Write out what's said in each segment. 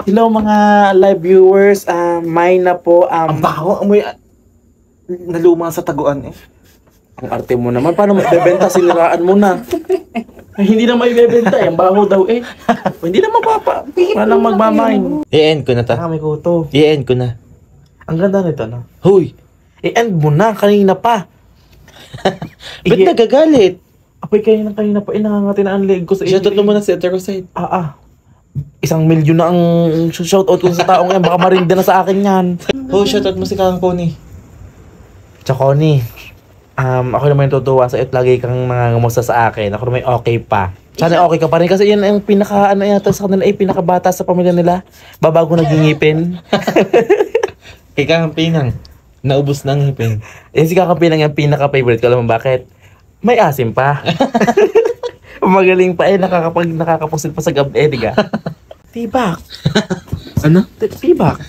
Hello mga live viewers, mine na po. Ang baho, amoy naluma sa taguan eh. Ang arte mo naman, paano maibebenta? Siniraan mo na. Ay, hindi na maibebenta eh, ang baho daw eh. Hindi na mapapa. Walang magmamain. I-end ko na ta. May kuto. I-end ko na. Ang ganda nito, no? Hoy! I-end mo na, kanina pa. Ba't nagagalit? Apoy kanina pa, nangangati na ang leg ko sa Shoutout mo muna si Eterosite. 1 million na ang shoutout ko sa taong yan. Baka marinda na sa akin yan. Oh, shoutout mo si Kang Pony. Chaconi, ako naman tutuwa sa iyo. Lagi kang nangangamusta sa akin. Ako naman okay pa. Sana okay ka pa rin kasi yan ang pinaka yata sa kanila pinakabata sa pamilya nila. Babago nagingipin. Kay Kang Pinang. Naubos na ang hipin. Si Kang Pinang yung pinaka-favorite ko. Alam mo bakit? May asim pa. Magaling pa nakakapusil pa sa gabi, diga. Tibak. Ano? Tibak.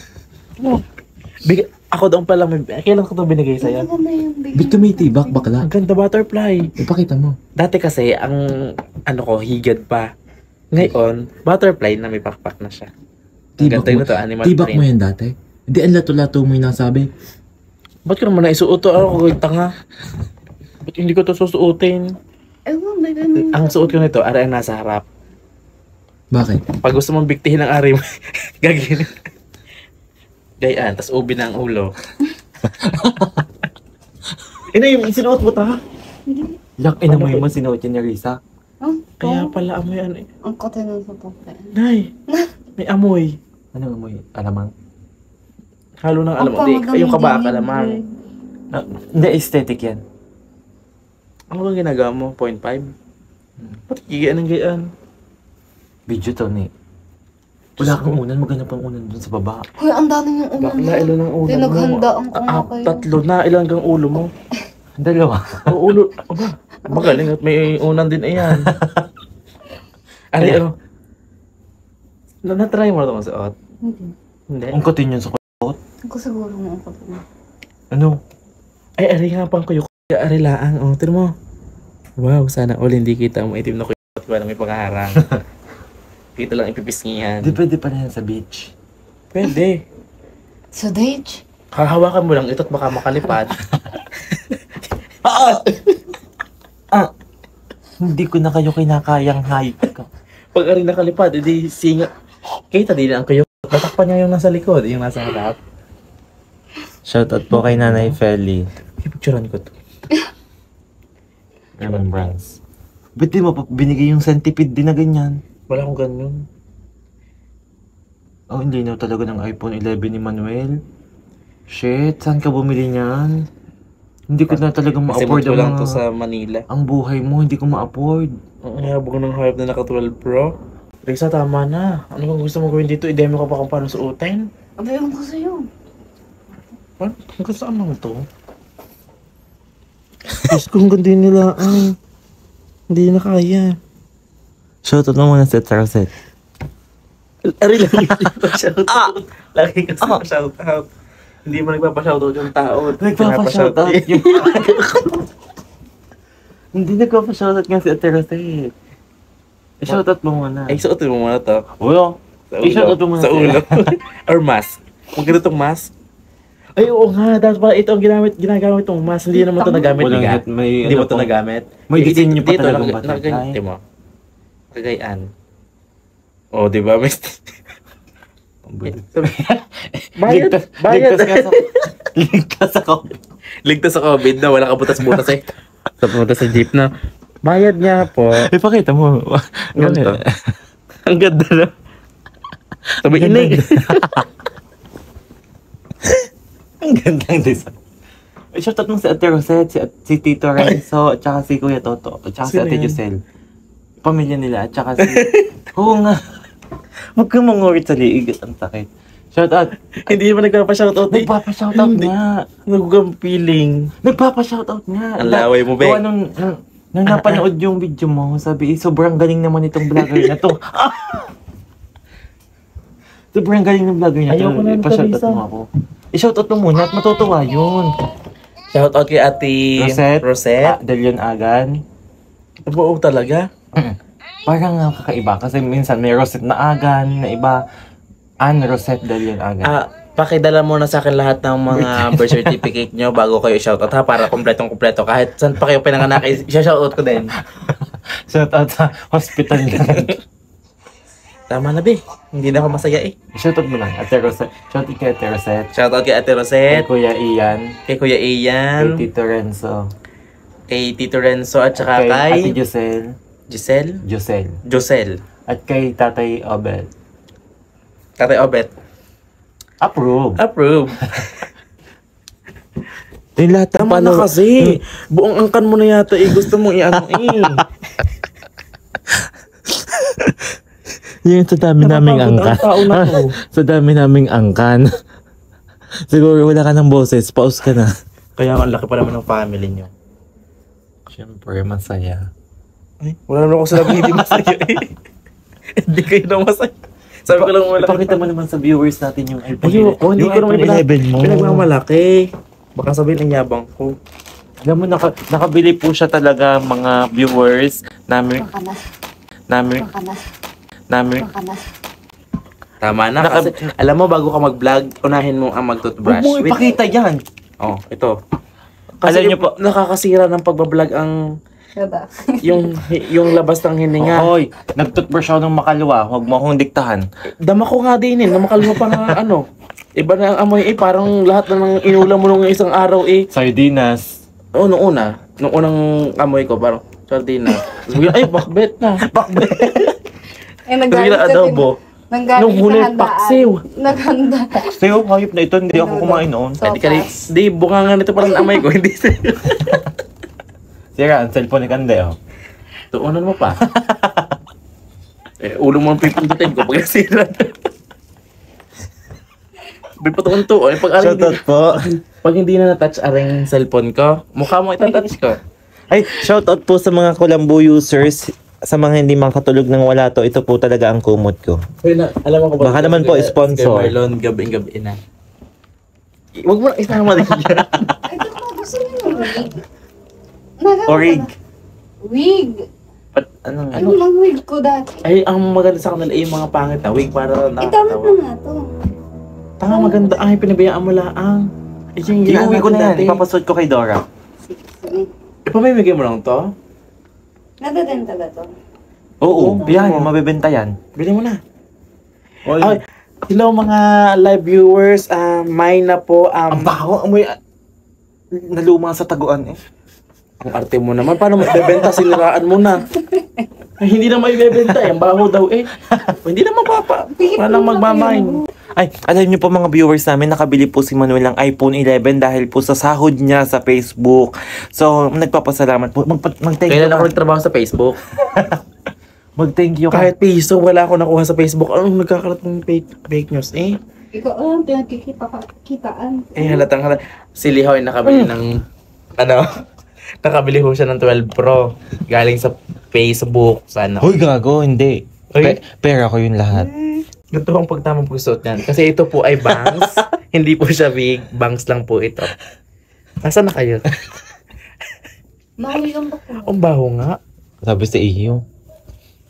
Ako daw pala kailan ko ito binigay sa'yo? Ba't may tibak bakla? Ang ganda butterfly. Ipakita mo. Dati kasi, ang higad pa. Ngayon, butterfly na may pakpak na siya. Ang ganda yun ito, animal tibak print. mo yan dati? Hindi, ang lato-lato mo yung nasabi. Ba't ko naman naisuot to? Ako kay tanga. Ba't hindi ko to susuotin? Ang suot ko nito, ari ang nasa harap. Bakit? Pag gusto mong biktihin ng ari mo, gagawin. Gayaan, tas ubi na ang ulo. Yung sinuot mo ta? Yak, inamoy mo sinuot yun ni Risa. Kaya pala amoy ano eh. Ang kote na sa pupe. Nay, may amoy. Ano amoy? Alamang? Halo ng alamang. Yung kabaka alamang. Hindi, aesthetic yan. Ano bang ginagawa mo? 0.5? Ba't gigayaan ng gayaan? Video to ni. Wala kang unan, maganda pang unan dun sa baba. Hoy, ang dami yung ulan. Bakla, ilan ang ulo mo? Pinaghandaan ko nga kayo. 3 na, ilan kang ulo mo? 2. O ulo, magaling at may unan din ayan. Ari, na-try mo ito mo suot? Hindi. Ang kutin yun sa kot. Ako siguro nga ang kote na. Ano? Ay, ari nga pang kuyo. Ari laang, tira mo. Wow, sana all hindi kita mo itim na kuyo at wala may pagkaharang. Dito lang ipipisngihan. Di pwede pa na yan sa beach. Pwede. Sa date? Hahawakan mo lang ito at baka makalipad. Hindi ko na kayo kinakayang hike ka. Pag ari nakalipad, edi singa. Kita din ang kuyo. Tatakpan niya yung nasa likod, yung nasa harap. Shoutout po kay Nanay Feli. Ipicturean ko to. Remembrance. Ba't di mo pa binigay yung centipede din na ganyan? Wala akong ganyan. Oh, hindi na talaga ng iPhone 11 ni Manuel. Shit, saan ka bumili niyan? Hindi ko na talaga ma-afford Kasi lang ang to sa Manila. ang buhay mo, hindi ko ma-afford. Ang hayabog ng hype na naka 12 Pro. Risa, tama na. Ano bang gusto mo gawin dito? I-demo ka pa kung paano suotin? Abay, ewan ko sa'yo. Ano? Hanggang saan lang to? Diyos ko, hanggang din nila. Hindi na kaya. Shoutout mo muna sa Eterosite. Ari, lagi ka shoutout. Lagi ka shoutout. Hindi mo nagpapa-shoutout yung tao. Nagpapa-shoutout yung... Hindi nagpapa-shoutout nga si Eterosite. I-shoutout mo muna. Ay, suotin mo muna to. Uyo. I-shoutout mo muna sa ulo. Or mask. Kung ganitong mask. Ay, oo nga. Dapat pala ito ang ginagamit itong mask. Hindi naman ito nagamit. Hindi mo ito nagamit. May design nyo pa talagang butterfly. butterfly. Mo. Kagayaan. Oh, di ba? May... Bayad. Ligtas sa COVID. Ligtas sa COVID na. Wala ka butas-butas eh. Sa jeep na. Bayad niya po. Ipakita mo. Ganito. Ang ganda na. Sabi inig. Ang gandang design. Shoutout mo si Ate Rosette, si Tito Renzo, at saka si Kuya Toto, at saka si Ate Giselle. Pamilya nila, at saka si... Oo nga. Huwag kang mangurit sa liig at ang sakit. Shoutout. Hindi naman nagpapa-shoutout. Nagpapa-shoutout nga. Nagugam-feeling. Nagpapa-shoutout nga. Ang laway mo, be. Nung napanood yung video mo, sabi, sobrang galing naman itong vlogger na to. Sobrang galing ng vlogger na to. Ayoko na Ipa-shoutout mo ako. I-shoutout mo muna at matutuwa yun. Shoutout kay Ate Rosette. Delion Agan. Buo talaga. Parang kakaiba kasi minsan may Rosette na Agan, na iba. Ann Rosette de Leon agad. Pakidala mo na sa akin lahat ng mga birth certificate nyo bago kayo shoutout ha, para kompletong-kompleto. Kahit saan pa kayo pinanganak, shoutout ko din. Shout out sa hospital na. Tama na, be. Hindi na ako masaya eh. Shout out mo lang, Ate Rosette. Shout out kay Ate Rosette. Shoutout kay Ate Kay Rosette, Kuya Ian. kay Kuya Kay Ian, Tito Renzo. kay Tito Renzo, at saka Kay Ate kay Giselle. Giselle, Josel, At kay Tatay Obel. Tatay Obet. Approve. Approve. Yung lahat ng Tama na kasi. Buong angkan mo na yata eh. Gusto mong i-ano eh. Yung sa dami naming Napapagod ang tao na to. Sa dami naming angkan. Siguro wala ka ng boses, pause ka na. Kaya ang laki pa naman ng family nyo. Siyempre, masaya. Ay, wala naman ako sabi hindi masaya eh. Hindi kayo na masaya. Sabi ko lang malaki. Ipakita mo naman sa viewers natin yung iPhone. Ayoko, hindi yung ko naman iPhone 11 mo. Pinagmamalaki. Baka sabihin ang yabang ko. Alam mo, nakabili po siya talaga mga viewers namin. Baka na. Namin. Baka na. Namin. Baka na. Tama na kasi, alam mo bago ka mag-vlog, unahin mo ang mag-toothbrush. Huwag mo ipakita yan. Oh, ito. Kasi Alam niyo po, nakakasira ng pagbablog ang Diba? yung labas ng hininga. Hoy, nag-toothbrush ako ng makalwa. Huwag mo akong diktahan. Dama ko nga din eh, namakalma pa nga ano. Iba na ang amoy eh, parang lahat na ng inulam mo nung isang araw eh. Sardinas. Oo, nung unang amoy ko, parang sardinas. Tapos bigla, ay, bakbet na. Bakbet. Eh, Tapos nanggaling bigla, sa adobo. Nanggaling Nung huli, sa handaan. paksiw. Naghanda. Sa'yo, hayop na ito. Hindi ako kumain noon. So, Hindi ka di, bunga nga nito parang amoy ko, hindi sa'yo. Sira, ang cellphone ni Kande, oh. Tuunan mo pa. Ulo mo ang pipindutin ko pag nasira. May patuon to. Shoutout po. Pag hindi na na-touch aring cellphone ko, mukha mo itatouch ko. Ay, shoutout po sa mga Kulambo users. Sa mga hindi makatulog ng wala to, ito po talaga ang kumot ko. Alam mo ko ba? Baka naman po, sponsor. Kay Marlon, gabi-gabi na. Huwag mo na isama din yan. Ay, ito ko. Gusto niyo yung wig? Nagano Orig. ka na? Wig. Anong Ano lang wig ko dati? Ay, ang maganda sa kanila ay yung mga pangit na wig para Itama nakakatawa. na nga to. Tanga maganda. Ay, pinabayaan mo laang. Ay, yung Iuwi ko na yan. dati. Ipapasod ko kay Dora. Sige. Ipamimigay mo lang to? Nadadenta ba to? Oo, yan. Mabibenta yan. Bili mo na. Oy. Ay, hello mga live viewers. May na po. Ang baho. Amoy. Naluma sa taguan eh. Ang arte mo naman. Paano maibebenta? Siniraan mo na. Ay, hindi na maibebenta eh. Ang baho daw eh. Hindi na mapapa. Walang magmamain. Ay, alam niyo po mga viewers namin, nakabili po si Manuel ng iPhone 11 dahil po sa sahod niya sa Facebook. So, nagpapasalamat po. Mag-thank you Kailan ako ka. nagtrabaho sa Facebook? Mag-thank you ka. Kahit piso, wala ako nakuha sa Facebook. Anong nagkakalat ng fake news eh? Ikaw, pinagkikitaan. Halatang halata. Si Liho ay nakabili ng, nakabili ho siya ng 12 Pro. Galing sa Facebook. Sana. Hoy, gago, hindi. Hoy. Pera ko yun lahat. Ganito ang pagtamang pagsuot niyan. Kasi ito po ay bangs. Hindi po siya big. Bangs lang po ito. Nasaan na kayo? Mahuli lang ba ko? Ang baho nga. Sabi sa iyo.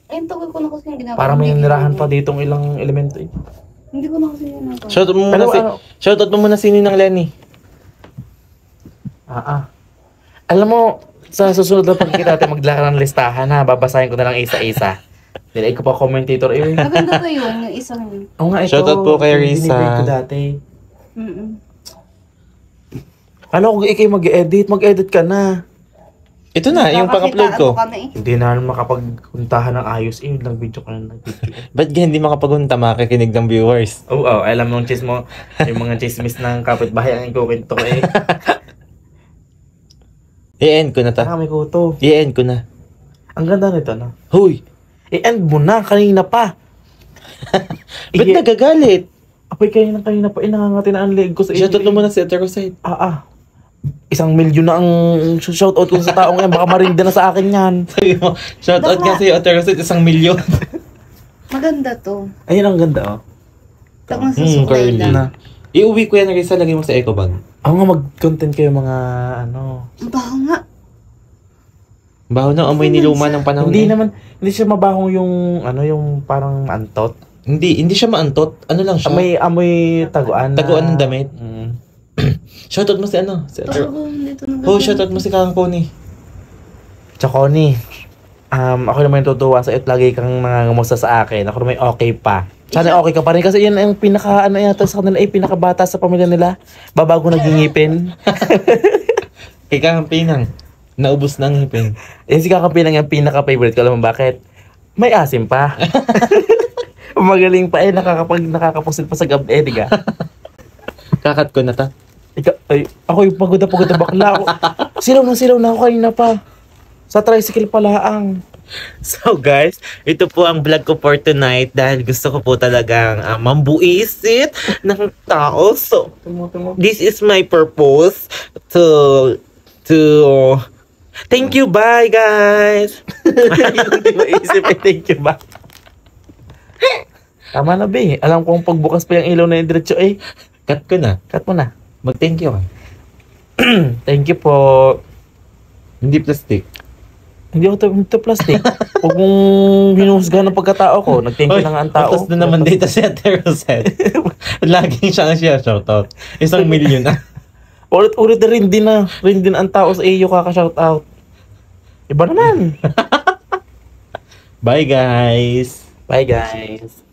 Ay, tagal ko na kasi yung ginagawa. Parang may nirahan pa ditong ilang elemento eh. Hindi ko na kasi yung ginagawa. Shoutout mo muna Pero si... ano? Shoutout mo muna si Ninang Lenny. Alam mo, sa susunod na pagkita natin maglaka ng listahan ha. Babasahin ko na lang isa-isa. Dili ko pa commentator eh. Maganda to yun, yung isang yun. Oo nga ito. Shoutout po kay ito yung Risa. binibig ko dati. Mm-mm. Kala ko ikay mag-edit. Mag-edit ka na. Ito na, yung pang-upload ko. Nakakakitaan mo ka na eh. Hindi na makapagpuntahan ng ayos eh. Lang video ka na nag-video. Ba't hindi makapagunta makikinig ng viewers? Oo, alam mo yung chismo. Yung mga chismis ng kapitbahay ang ikukwento ko eh. I-end ko na ta. Taka may kuto. I-end ko na. Ang ganda nito no. Huy! I-end mo na. Kanina pa. Ba't nagagalit? Apoy kanina pa. Nangangati na ang leg ko sa Shoutout mo muna si Ate Rosette. 1 million na ang shoutout ko sa taong yan. Baka marinda na sa akin yan. Sabi mo, shoutout nga si Ate Rosette, 1 million. Maganda to. Ayun ang ganda oh. Takang susuklay curly. lang. Iuwi ko yan, Risa, lagay mo sa eco bag. Ako nga mag-content kayo mga ano. Ang baho nga. Baho na amoy ni luma ng panahon. Hindi naman, hindi siya mabaho yung ano yung parang antot. Hindi siya maantot. Ano lang siya? Amoy taguan na. Taguan ng damit. Mm. Shoutout mo si ano? Si Ate... Ako dito na. Oh, shoutout mo si Kakang Connie. Chaconi, ako naman tutuwa sa iyo. Lagi kang nangangamusta sa akin. Ako naman okay pa. Sana okay ka pa rin kasi yun ang pinaka ano yata sa kanila pinakabata sa pamilya nila. Babago nagingipin. Kay Kakang Pinang. Naubos na ang ngipin. Si Kakapin ang pinaka-favorite ko. Alam mo bakit? May asim pa. Magaling pa nakakapusil pa sa gabi, diga. Kakat ko na ta. Ako yung pagod na bakla. Silaw na ako kanina pa. Sa tricycle pala ang. So guys, ito po ang vlog ko for tonight dahil gusto ko po talagang mambuisit ng tao. So, this is my purpose to thank you, bye guys! Hindi maisip thank you ba? Tama na be. Alam kong pagbukas pa yung ilaw na yung diretso eh. Cut ko na. Cut mo na. Mag-thank you ka. Thank you po. Hindi plastic. Hindi ako to plastic. Huwag mong hinuhusga ng pagkatao ko. Nag-thank you na nga ang tao. Tapos na naman dito si Ate Rosette. Laging siya ang shoutout. 1 million na. Ulit-ulit na rin din ang tao sa iyo kaka-shoutout. Iba naman. Bye guys! Bye guys.